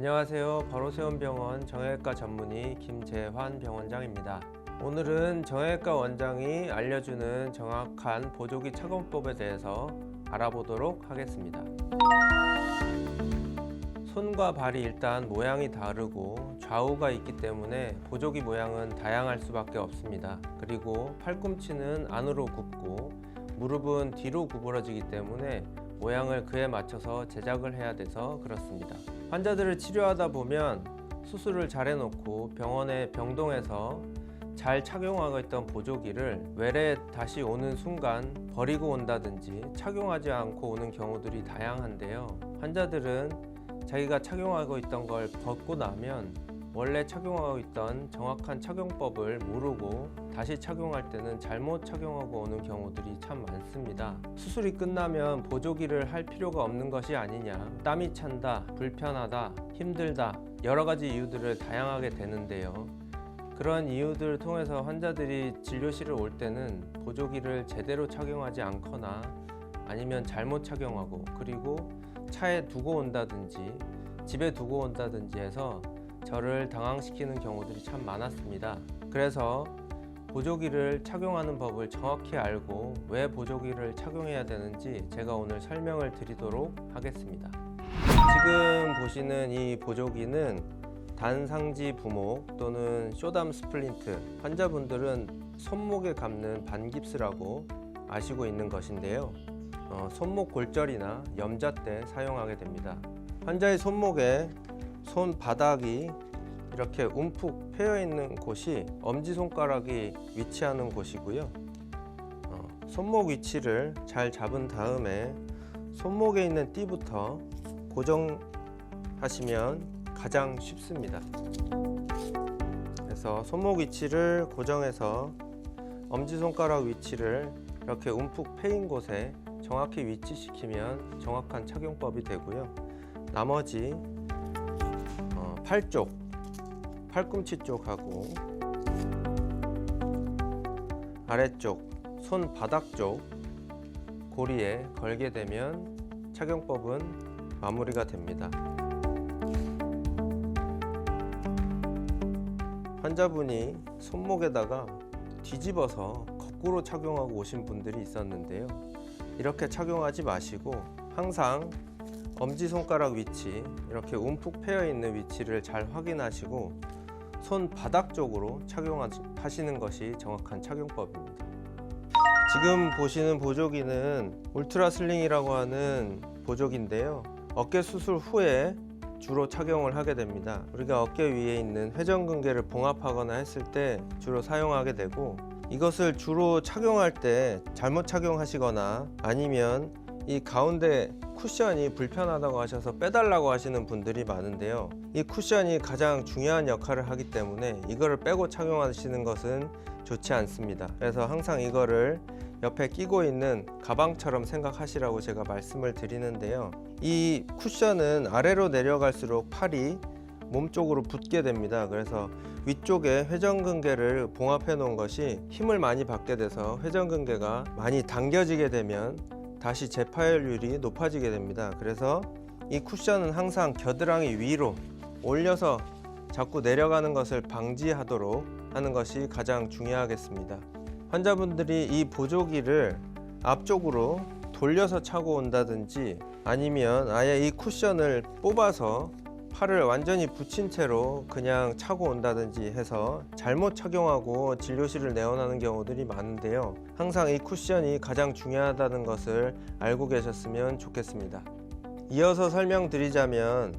안녕하세요. 바로세운병원 정형외과 전문의 김재환 병원장입니다. 오늘은 정형외과 원장이 알려주는 정확한 보조기 착용법에 대해서 알아보도록 하겠습니다. 손과 발이 일단 모양이 다르고 좌우가 있기 때문에 보조기 모양은 다양할 수밖에 없습니다. 그리고 팔꿈치는 안으로 굽고 무릎은 뒤로 구부러지기 때문에 모양을 그에 맞춰서 제작을 해야 돼서 그렇습니다. 환자들을 치료하다 보면 수술을 잘 해놓고 병원에 병동에서 잘 착용하고 있던 보조기를 외래에 다시 오는 순간 버리고 온다든지 착용하지 않고 오는 경우들이 다양한데요. 환자들은 자기가 착용하고 있던 걸 벗고 나면 원래 착용하고 있던 정확한 착용법을 모르고 다시 착용할 때는 잘못 착용하고 오는 경우들이 참 많습니다. 수술이 끝나면 보조기를 할 필요가 없는 것이 아니냐, 땀이 찬다, 불편하다, 힘들다, 여러 가지 이유들을 다양하게 되는데요. 그런 이유들을 통해서 환자들이 진료실을 올 때는 보조기를 제대로 착용하지 않거나 아니면 잘못 착용하고 그리고 차에 두고 온다든지 집에 두고 온다든지 해서 저를 당황시키는 경우들이 참 많았습니다. 그래서 보조기를 착용하는 법을 정확히 알고 왜 보조기를 착용해야 되는지 제가 오늘 설명을 드리도록 하겠습니다. 지금 보시는 이 보조기는 단상지 부목 또는 쇼담 스플린트, 환자분들은 손목에 감는 반깁스라고 아시고 있는 것인데요. 손목 골절이나 염좌 때 사용하게 됩니다. 환자의 손목에 손바닥이 이렇게 움푹 패여 있는 곳이 엄지손가락이 위치하는 곳이고요. 손목 위치를 잘 잡은 다음에 손목에 있는 띠부터 고정하시면 가장 쉽습니다. 그래서 손목 위치를 고정해서 엄지손가락 위치를 이렇게 움푹 패인 곳에 정확히 위치시키면 정확한 착용법이 되고요. 나머지 팔 쪽, 팔꿈치 쪽하고 아래쪽, 손바닥 쪽 고리에 걸게 되면 착용법은 마무리가 됩니다. 환자분이 손목에다가 뒤집어서 거꾸로 착용하고 오신 분들이 있었는데요. 이렇게 착용하지 마시고 항상 엄지손가락 위치, 이렇게 움푹 패여 있는 위치를 잘 확인하시고 손바닥 쪽으로 착용하시는 것이 정확한 착용법입니다. 지금 보시는 보조기는 울트라 슬링이라고 하는 보조기인데요. 어깨 수술 후에 주로 착용을 하게 됩니다. 우리가 어깨 위에 있는 회전근개를 봉합하거나 했을 때 주로 사용하게 되고, 이것을 주로 착용할 때 잘못 착용하시거나 아니면 이 가운데 쿠션이 불편하다고 하셔서 빼달라고 하시는 분들이 많은데요. 이 쿠션이 가장 중요한 역할을 하기 때문에 이거를 빼고 착용하시는 것은 좋지 않습니다. 그래서 항상 이거를 옆에 끼고 있는 가방처럼 생각하시라고 제가 말씀을 드리는데요. 이 쿠션은 아래로 내려갈수록 팔이 몸쪽으로 붙게 됩니다. 그래서 위쪽에 회전근개를 봉합해 놓은 것이 힘을 많이 받게 돼서 회전근개가 많이 당겨지게 되면 다시 재파열률이 높아지게 됩니다. 그래서 이 쿠션은 항상 겨드랑이 위로 올려서 자꾸 내려가는 것을 방지하도록 하는 것이 가장 중요하겠습니다. 환자분들이 이 보조기를 앞쪽으로 돌려서 차고 온다든지 아니면 아예 이 쿠션을 뽑아서 팔을 완전히 붙인 채로 그냥 차고 온다든지 해서 잘못 착용하고 진료실을 내원하는 경우들이 많은데요. 항상 이 쿠션이 가장 중요하다는 것을 알고 계셨으면 좋겠습니다. 이어서 설명드리자면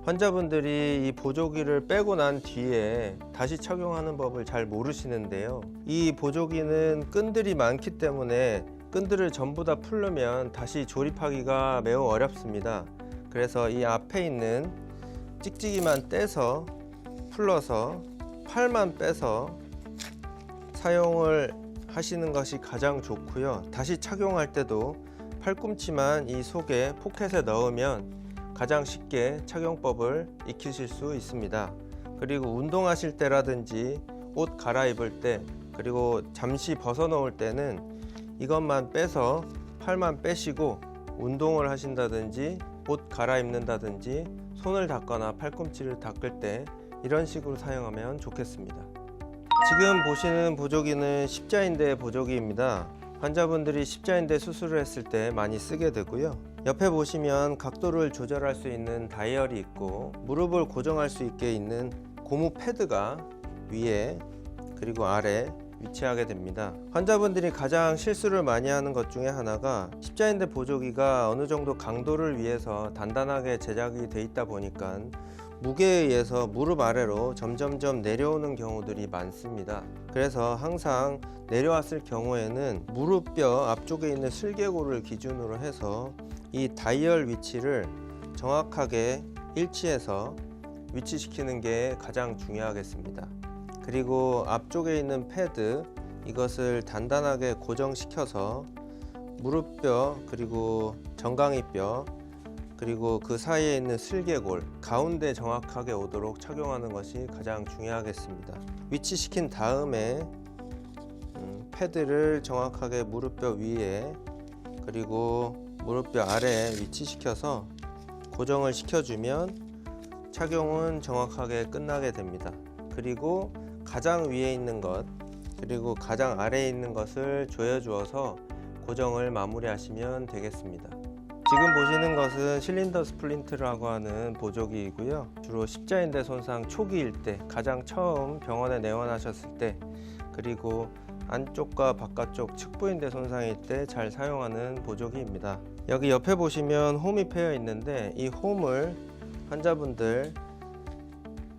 환자분들이 이 보조기를 빼고 난 뒤에 다시 착용하는 법을 잘 모르시는데요. 이 보조기는 끈들이 많기 때문에 끈들을 전부 다 풀려면 다시 조립하기가 매우 어렵습니다. 그래서 이 앞에 있는 찍찍이만 떼서 풀러서 팔만 빼서 사용을 하시는 것이 가장 좋고요. 다시 착용할 때도 팔꿈치만 이 속에 포켓에 넣으면 가장 쉽게 착용법을 익히실 수 있습니다. 그리고 운동하실 때라든지 옷 갈아입을 때 그리고 잠시 벗어 놓을 때는 이것만 빼서 팔만 빼시고 운동을 하신다든지 옷 갈아입는다든지 손을 닦거나 팔꿈치를 닦을 때 이런 식으로 사용하면 좋겠습니다. 지금 보시는 보조기는 십자인대 보조기입니다. 환자분들이 십자인대 수술을 했을 때 많이 쓰게 되고요. 옆에 보시면 각도를 조절할 수 있는 다이얼이 있고 무릎을 고정할 수 있게 있는 고무 패드가 위에 그리고 아래 위치하게 됩니다. 환자분들이 가장 실수를 많이 하는 것 중에 하나가 십자인대 보조기가 어느 정도 강도를 위해서 단단하게 제작이 돼 있다 보니까 무게에 의해서 무릎 아래로 점점점 내려오는 경우들이 많습니다. 그래서 항상 내려왔을 경우에는 무릎뼈 앞쪽에 있는 슬개골을 기준으로 해서 이 다이얼 위치를 정확하게 일치해서 위치시키는 게 가장 중요하겠습니다. 그리고 앞쪽에 있는 패드 이것을 단단하게 고정시켜서 무릎뼈 그리고 정강이뼈 그리고 그 사이에 있는 슬개골 가운데 정확하게 오도록 착용하는 것이 가장 중요하겠습니다. 위치시킨 다음에 패드를 정확하게 무릎뼈 위에 그리고 무릎뼈 아래에 위치시켜서 고정을 시켜주면 착용은 정확하게 끝나게 됩니다. 그리고 가장 위에 있는 것 그리고 가장 아래에 있는 것을 조여주어서 고정을 마무리하시면 되겠습니다. 지금 보시는 것은 실린더 스플린트라고 하는 보조기이고요. 주로 십자인대 손상 초기일 때 가장 처음 병원에 내원하셨을 때 그리고 안쪽과 바깥쪽 측부인대 손상일 때 잘 사용하는 보조기입니다. 여기 옆에 보시면 홈이 패여 있는데 이 홈을 환자분들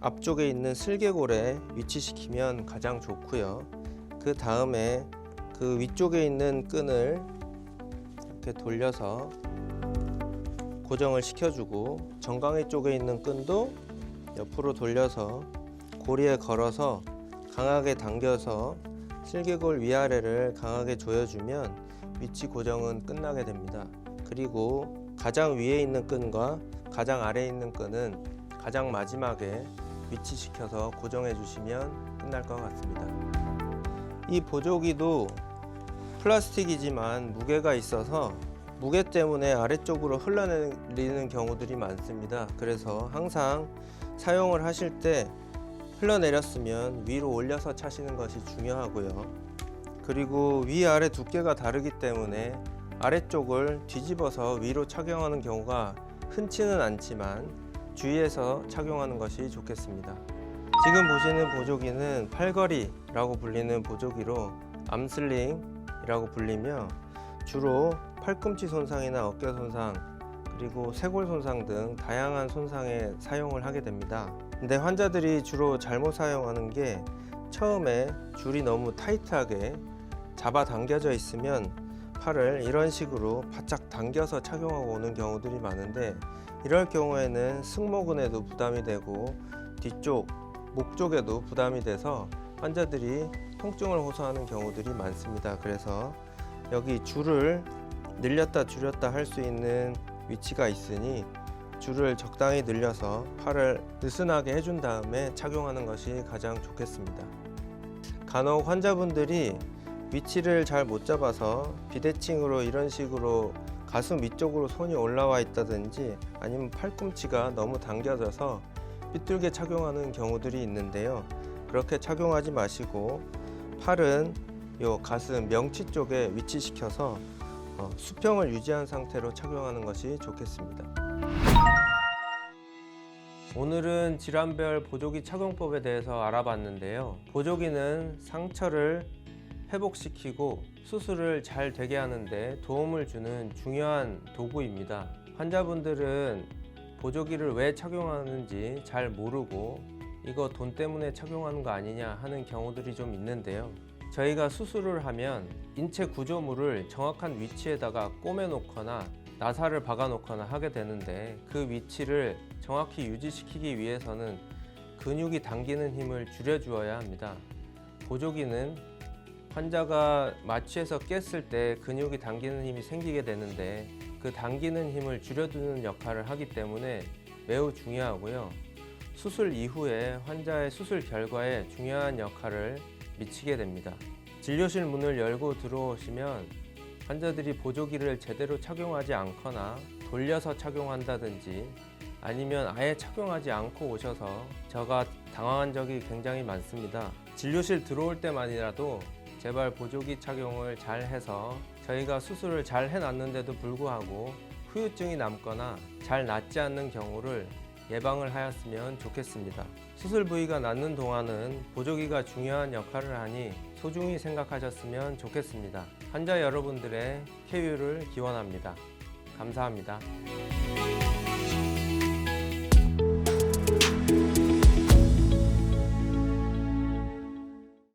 앞쪽에 있는 슬개골에 위치시키면 가장 좋고요. 그 다음에 그 위쪽에 있는 끈을 이렇게 돌려서 고정을 시켜주고 정강이 쪽에 있는 끈도 옆으로 돌려서 고리에 걸어서 강하게 당겨서 슬개골 위아래를 강하게 조여주면 위치 고정은 끝나게 됩니다. 그리고 가장 위에 있는 끈과 가장 아래에 있는 끈은 가장 마지막에 위치시켜서 고정해 주시면 끝날 것 같습니다. 이 보조기도 플라스틱이지만 무게가 있어서 무게 때문에 아래쪽으로 흘러내리는 경우들이 많습니다. 그래서 항상 사용을 하실 때 흘러내렸으면 위로 올려서 차시는 것이 중요하고요. 그리고 위아래 두께가 다르기 때문에 아래쪽을 뒤집어서 위로 착용하는 경우가 흔치는 않지만 주의해서 착용하는 것이 좋겠습니다. 지금 보시는 보조기는 팔걸이라고 불리는 보조기로 암슬링이라고 불리며 주로 팔꿈치 손상이나 어깨 손상 그리고 쇄골 손상 등 다양한 손상에 사용을 하게 됩니다. 근데 환자들이 주로 잘못 사용하는 게 처음에 줄이 너무 타이트하게 잡아당겨져 있으면 팔을 이런 식으로 바짝 당겨서 착용하고 오는 경우들이 많은데 이럴 경우에는 승모근에도 부담이 되고 뒤쪽 목 쪽에도 부담이 돼서 환자들이 통증을 호소하는 경우들이 많습니다. 그래서 여기 줄을 늘렸다 줄였다 할 수 있는 위치가 있으니 줄을 적당히 늘려서 팔을 느슨하게 해준 다음에 착용하는 것이 가장 좋겠습니다. 간혹 환자분들이 위치를 잘 못 잡아서 비대칭으로 이런 식으로 가슴 위쪽으로 손이 올라와 있다든지 아니면 팔꿈치가 너무 당겨져서 삐뚤게 착용하는 경우들이 있는데요. 그렇게 착용하지 마시고 팔은 요 가슴 명치 쪽에 위치시켜서 수평을 유지한 상태로 착용하는 것이 좋겠습니다. 오늘은 질환별 보조기 착용법에 대해서 알아봤는데요. 보조기는 상처를 회복시키고 수술을 잘 되게 하는데 도움을 주는 중요한 도구입니다. 환자분들은 보조기를 왜 착용하는지 잘 모르고 이거 돈 때문에 착용하는 거 아니냐 하는 경우들이 좀 있는데요. 저희가 수술을 하면 인체 구조물을 정확한 위치에다가 꼬매 놓거나 나사를 박아 놓거나 하게 되는데 그 위치를 정확히 유지시키기 위해서는 근육이 당기는 힘을 줄여 주어야 합니다. 보조기는 환자가 마취해서 깼을 때 근육이 당기는 힘이 생기게 되는데 그 당기는 힘을 줄여주는 역할을 하기 때문에 매우 중요하고요. 수술 이후에 환자의 수술 결과에 중요한 역할을 미치게 됩니다. 진료실 문을 열고 들어오시면 환자들이 보조기를 제대로 착용하지 않거나 돌려서 착용한다든지 아니면 아예 착용하지 않고 오셔서 제가 당황한 적이 굉장히 많습니다. 진료실 들어올 때만이라도 제발 보조기 착용을 잘 해서 저희가 수술을 잘 해놨는데도 불구하고 후유증이 남거나 잘 낫지 않는 경우를 예방을 하였으면 좋겠습니다. 수술 부위가 낫는 동안은 보조기가 중요한 역할을 하니 소중히 생각하셨으면 좋겠습니다. 환자 여러분들의 쾌유를 기원합니다. 감사합니다.